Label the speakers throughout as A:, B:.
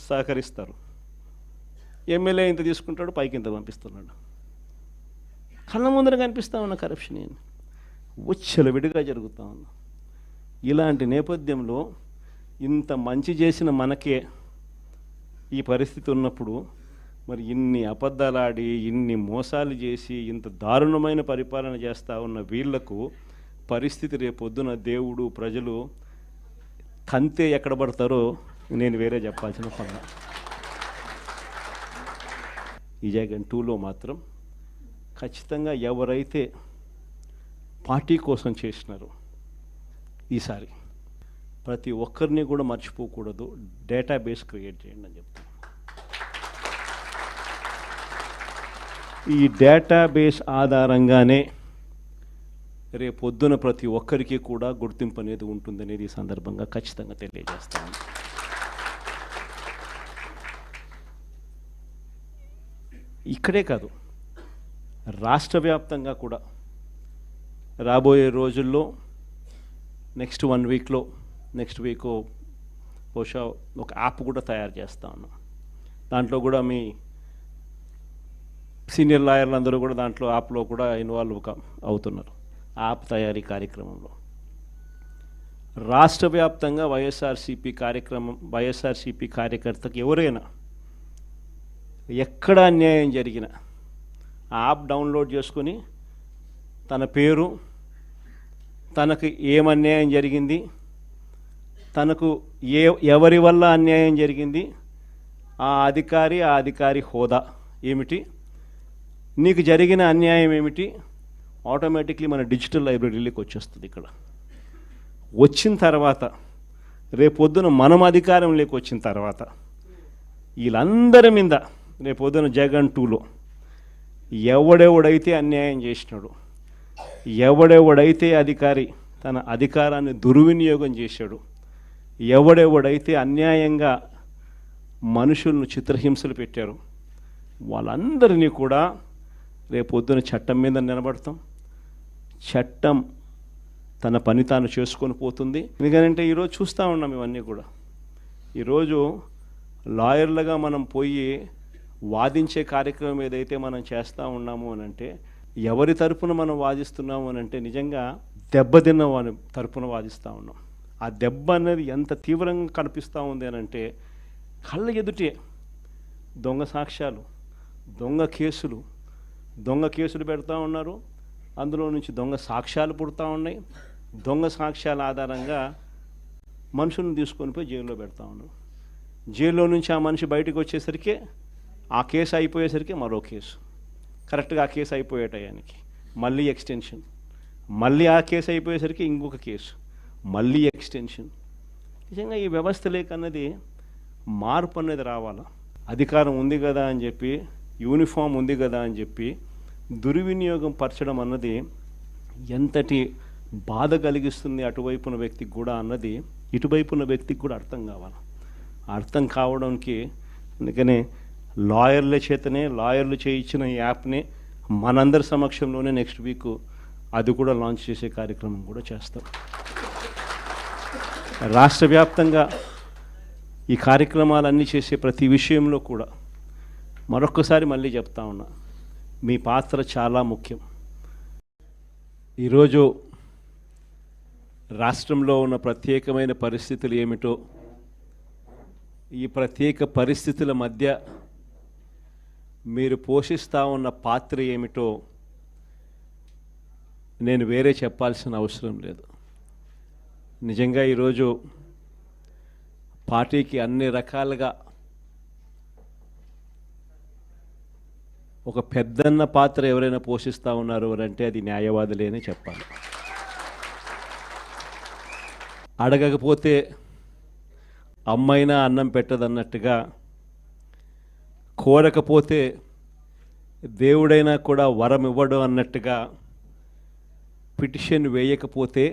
A: సహకరిస్తారు. ఎమ్మెల్యే ఇంత తీసుకుంటాడు, పైకి ఇంత పంపిస్తున్నాడు. కళ్ళ ముందర కనిపిస్తూ ఉన్న కరప్షన్ ఏంటి, విడిగా జరుగుతూ ఉంది. ఇలాంటి నేపథ్యంలో ఇంత మంచి చేసిన మనకే ఈ పరిస్థితి ఉన్నప్పుడు మరి ఇన్ని అబద్ధాలాడి, ఇన్ని మోసాలు చేసి, ఇంత దారుణమైన పరిపాలన చేస్తూ ఉన్న వీళ్లకు పరిస్థితి రేపొద్దున దేవుడు, ప్రజలు కంతే ఎక్కడ పడతారో నేను వేరే చెప్పాల్సిన పని. ఈ జగన్ 2లో మాత్రం ఖచ్చితంగా ఎవరైతే పార్టీ కోసం చేసినారో ఈసారి ప్రతి ఒక్కరిని కూడా మర్చిపోకూడదు, డేటాబేస్ క్రియేట్ చేయండి అని చెప్తాను. ఈ డేటాబేస్ ఆధారంగానే రేపొద్దున ప్రతి ఒక్కరికి కూడా గుర్తింపు అనేది ఉంటుందనేది ఈ సందర్భంగా ఖచ్చితంగా తెలియజేస్తాను. ఇక్కడే కాదు, రాష్ట్ర వ్యాప్తంగా కూడా రాబోయే రోజుల్లో నెక్స్ట్ 1 వీక్లో, నెక్స్ట్ వీక్ బహుశా ఒక యాప్ కూడా తయారు చేస్తా ఉన్నాం. దాంట్లో కూడా మీ సీనియర్ లాయర్లు అందరూ కూడా దాంట్లో యాప్లో కూడా ఇన్వాల్వ్ అవుతున్నారు. యాప్ తయారీ కార్యక్రమంలో రాష్ట్ర వ్యాప్తంగా వైఎస్ఆర్సీపీ కార్యకర్తకు ఎవరైనా ఎక్కడ అన్యాయం జరిగినా ఆ యాప్ డౌన్లోడ్ చేసుకొని తన పేరు, తనకు ఏమన్యాయం జరిగింది, తనకు ఎవరి వల్ల అన్యాయం జరిగింది, ఆ అధికారి హోదా ఏమిటి, నీకు జరిగిన అన్యాయం ఏమిటి, ఆటోమేటిక్లీ మన డిజిటల్ లైబ్రరీలోకి వచ్చేస్తుంది. ఇక్కడ వచ్చిన తర్వాత రేపొద్దున మనం అధికారంలోకి వచ్చిన తర్వాత వీళ్ళందరి మీద రేపొద్దున జగన్ 2లో ఎవడెవడైతే అన్యాయం చేసినాడు, ఎవడెవడైతే అధికారి తన అధికారాన్ని దుర్వినియోగం చేశాడు, ఎవడెవడైతే అన్యాయంగా మనుషులను చిత్రహింసలు పెట్టారు, వాళ్ళందరినీ కూడా రేపొద్దున చట్టం మీద నిలబడతాం. చట్టం తన పని తాను చేసుకొని పోతుంది. ఎందుకంటే ఈరోజు చూస్తూ ఉన్నాం ఇవన్నీ కూడా. ఈరోజు లాయర్లుగా మనం పోయి వాదించే కార్యక్రమం ఏదైతే మనం చేస్తూ ఉన్నాము అని అంటే, ఎవరి తరపున మనం వాదిస్తున్నాము అని అంటే నిజంగా దెబ్బతిన్న వాని తరపున వాదిస్తూ ఉన్నాం. ఆ దెబ్బ అనేది ఎంత తీవ్రంగా కనిపిస్తూ ఉంది అని అంటే, కళ్ళ ఎదుటే దొంగ సాక్ష్యాలు, దొంగ కేసులు పెడతా ఉన్నారు. అందులో నుంచి దొంగ సాక్ష్యాలు పుడతా ఉన్నాయి. దొంగ సాక్ష్యాల ఆధారంగా మనుషులను తీసుకొని పోయి జైల్లో పెడతా ఉన్నారు. జైల్లో నుంచి ఆ మనిషి బయటకు వచ్చేసరికి ఆ కేసు అయిపోయేసరికి మరో కేసు, కరెక్ట్గా ఆ కేసు అయిపోయే టయానికి మళ్ళీ ఎక్స్టెన్షన్, మళ్ళీ ఆ కేసు అయిపోయేసరికి ఇంకొక కేసు, మళ్ళీ ఎక్స్టెన్షన్. నిజంగా ఈ వ్యవస్థ లేకన్నది మార్పు అనేది రావాలా. అధికారం ఉంది కదా అని చెప్పి, యూనిఫామ్ ఉంది కదా అని చెప్పి దుర్వినియోగం పరచడం అన్నది ఎంతటి బాధ కలిగిస్తుంది అటువైపున వ్యక్తికి కూడా అన్నది ఇటువైపున వ్యక్తికి కూడా అర్థం కావాలి. అర్థం కావడానికి అందుకనే లాయర్లు చేయించిన ఈ యాప్ని మనందరి సమక్షంలోనే నెక్స్ట్ వీక్ అది కూడా లాంచ్ చేసే కార్యక్రమం కూడా చేస్తాం. రాష్ట్ర వ్యాప్తంగా ఈ కార్యక్రమాలన్నీ చేసే ప్రతి విషయంలో కూడా మరొక్కసారి మళ్ళీ చెప్తా ఉన్నా, మీ పాత్ర చాలా ముఖ్యం. ఈరోజు రాష్ట్రంలో ఉన్న ప్రత్యేకమైన పరిస్థితులు ఏమిటో, ఈ ప్రత్యేక పరిస్థితుల మధ్య మీరు పోషిస్తూ ఉన్న పాత్ర ఏమిటో నేను వేరే చెప్పాల్సిన అవసరం లేదు. నిజంగా ఈరోజు పార్టీకి అన్ని రకాలుగా ఒక పెద్దన్న పాత్ర ఎవరైనా పోషిస్తూ ఉన్నారు అంటే అది న్యాయవాదులే అని చెప్పాలి. అడగకపోతే అమ్మైనా అన్నం పెట్టదన్నట్టుగా, కోరకపోతే దేవుడైనా కూడా వరం ఇవ్వడం అన్నట్టుగా, పిటిషన్ వేయకపోతే,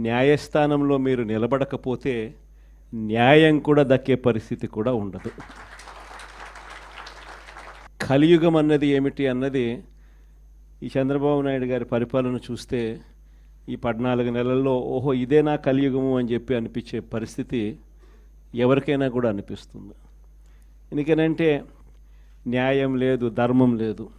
A: న్యాయస్థానంలో మీరు నిలబడకపోతే న్యాయం కూడా దక్కే పరిస్థితి కూడా ఉండదు. కలియుగం అన్నది ఏమిటి అన్నది ఈ చంద్రబాబు నాయుడు గారి పరిపాలన చూస్తే ఈ 14 నెలల్లో ఓహో ఇదేనా కలియుగము అని చెప్పి అనిపించే పరిస్థితి ఎవరికైనా కూడా అనిపిస్తుంది. ఎందుకనంటే న్యాయం లేదు, ధర్మం లేదు.